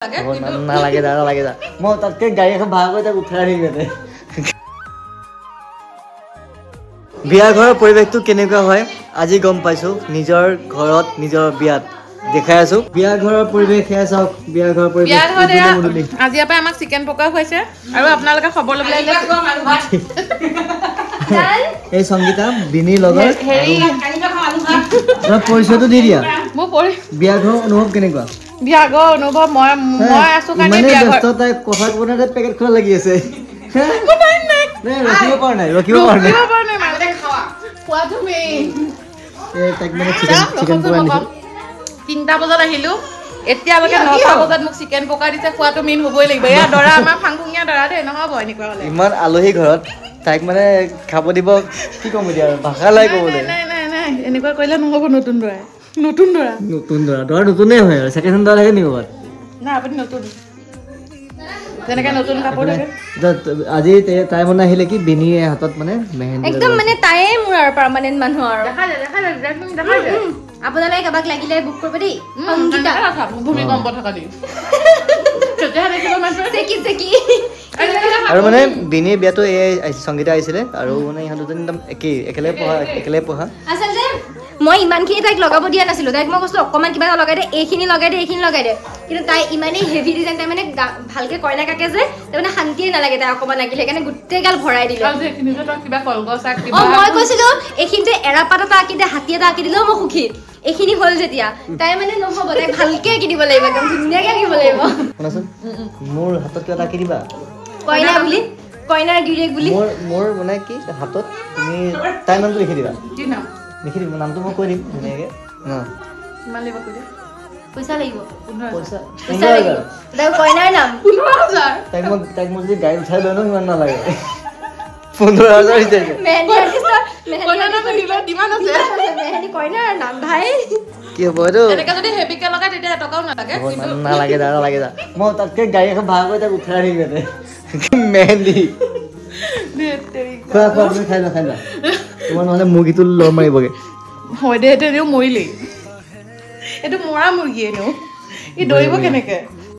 নালাগে নালাগে যা মই তাতকে গাড়ী এখন ভাড়া কৰি তাক উঠাই আনিম ইয়াতে বিয়া ঘৰৰ পৰিৱেশটো কেনেকুৱা হয় আজি গম পাইছো নিজৰ ঘৰত নিজৰ বিয়াত দেখাই আছো বিয়া ঘৰৰ পৰিৱেশ হেয়া চাওক বিয়া ঘৰৰ পৰিৱেশ আজি আপা আমাক চিকেন পকা হৈছে আৰু আপোনালোকে খবৰ লবলৈ আহিলে এই সংগীতা বিনি লগৰ হেৰি পৰিচয়টো দি দিয়া বিয়া ঘৰৰ অনুভৱ কেনেকুৱা বিয়া ঘৰ অনুভৱ মই আছো কাৰণে বিয়া ঘৰ তাই কথা কোনাতে পেকেট খোলা লাগি আছে ৰখিব পৰা নাই মানে খাওয়া খোৱা তুমি তাক মানে চিকেন পোৱা নাই 3টা বজাত আহিলো এতিয়ালৈকে 9টা বজাত মোক চিকেন পকা দিছে খোৱাটো মেইন হ'বই লাগিব এয়া দৰা আমাৰ ফাংফুঙিয়া দৰা দে নহব এনেকুৱা হলে ইমান আলহী ঘৰত তাইক মানে খাব দিব কি কম এতিয়া ভাষা লাই ক'বলৈ নাই এনেকুৱা কৰিলে নহব নতুন দৰা নতুনে হয় আৰু সেকেন্ড দৰা লাগে নিব না আপুনি নতুন যেনেকৈ নতুন কাপোৰ থাকে আজি তাই মানে আহিলে কি বিনিৰ হাতত মানে মেহেন্দি একদম মানে তাই মোৰ আৰু পাৰ্মানেন্ট মানুহ আৰু দেখা যায় আপোনালোকে কাবাক লাগিলে বুক কৰিব দেই সংগীতা ভূমিকম্প থকা দি তেতিয়াহে দেখিব মানুহ চেকি আৰু মানে বিনিৰ বিয়াটো এই সংগীতা আহিছিলে আৰু মানে ইহঁত দুজনী একদম একেলগে পঢ়া আচলতে মই ইমানখিনি তাইক লগাব দিয়া নাছিলো তাইক মই কৈছো অকমান কিবা লগাই দে এইখিনি লগাই দে কিন্তু তাই ইমানেই হেভি ডিজাইন তাই মানে ভালকে কইনা কাকে যে তাই মানে শান্তিয়ে নালাগে তাই অকমান লাগিলে সেইকাৰণে গোটেই গাল ভৰাই দিলে কিবা কলগছ মই কৈছিলো এইখিনিতে এৰাপাত এটা আঁকি দে হাতী এটা আঁকি দিলেও মই সুখী এইখিনি হ'ল যেতিয়া তাই মানে নহ'ব তাই ভালকে আঁকি দিব লাগিব একদম ধুনীয়াকে আঁকিব লাগিব শুনাচোন মোৰ হাতত কিবা আঁকি দিবা কইনা বুলি কইনাৰ গিৰিয়েক বুলি মোৰ মানে কি হাতত তুমি তাই নামটো লিখি দিবা কি নাম লিখি দিম নামটো মই কৈ দিম ধুনীয়াকে কিমান লাগিব কৈ দে পইচা লাগিব পইচা তাই কইনাৰ নাম 15000 তাইক মই যদি গাড়ী উঠাই লৈ ন ইমান নালাগে 15000 দিছে মেহেন্দি আৰ্টিষ্টৰ কইনাৰ নাম দিলে ডিমাণ্ড আছে মেহেন্দি কইনাৰ নাম ভাই কি হ'ব এইটো এনেকৈ যদি হেভিকে লগাই তেতিয়া টকাও নালাগে নালাগে যা মই তাতকে গাড়ী এখন ভাড়া কৰি তাক উঠাই আনিম ইয়াতে মেহেন্দি খোৱা তুমি খাই না তোমাৰ নহ'লে মুৰ্গীটো লৰ মাৰিবগে হয় দে এইটো এনেও মৰিলেই এইটো মৰা মুৰ্গী এনেও ই দৌৰিব কেনেকে